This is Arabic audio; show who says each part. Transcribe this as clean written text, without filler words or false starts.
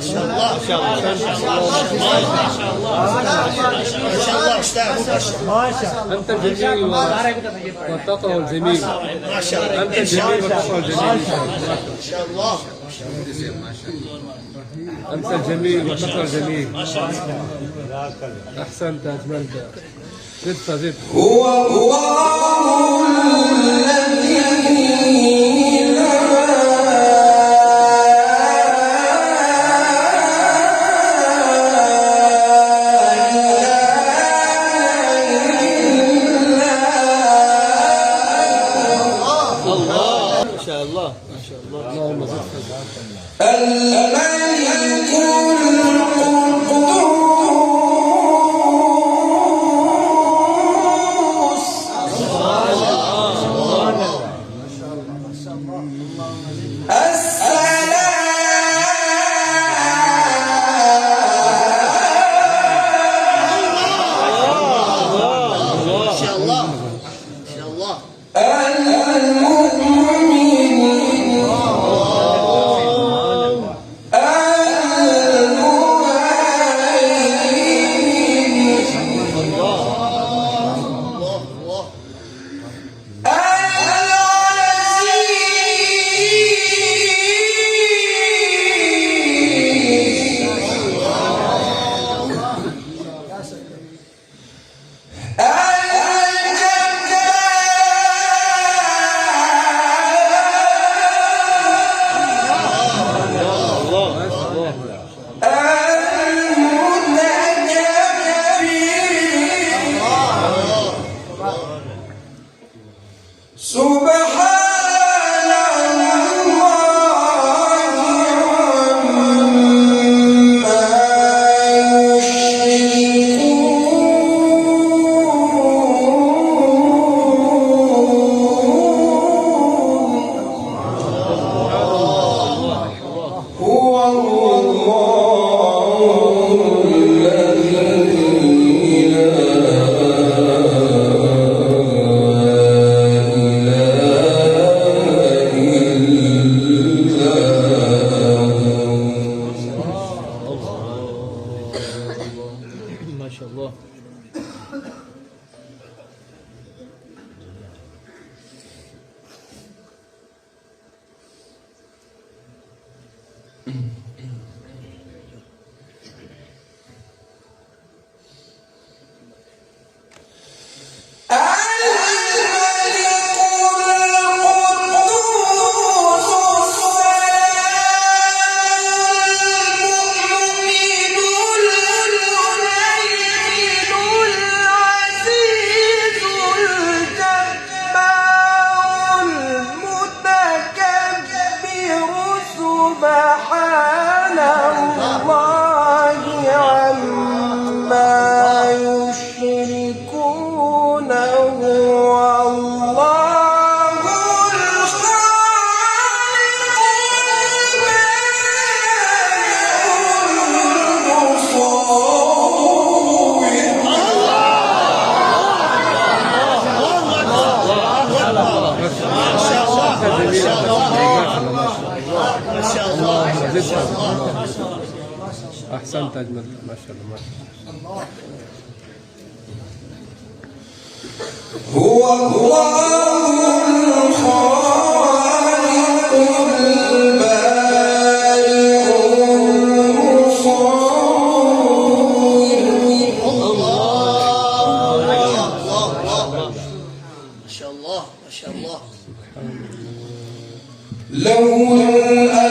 Speaker 1: شاء الله ما شاء الله ما شاء الله استاذ ما شاء الله
Speaker 2: أنت جميل والتقوى الجميل
Speaker 1: ما شاء الله
Speaker 2: أنت جميل والتقوى الجميل
Speaker 1: ما شاء الله
Speaker 2: أنت الجميل والتقوى الجميل أحسنت أجملت زد فزد
Speaker 3: هو الله الذي
Speaker 2: اللهم زد فزد
Speaker 3: الملك القدوس
Speaker 1: ما شاء الله ما شاء الله ما شاء الله
Speaker 3: سبحان الله عما يشركون هو الله
Speaker 2: أحسنت أجمل ما شاء الله ما شاء الله
Speaker 3: هو الله الخالق البارئ المصور
Speaker 1: ما شاء الله ما شاء الله
Speaker 3: له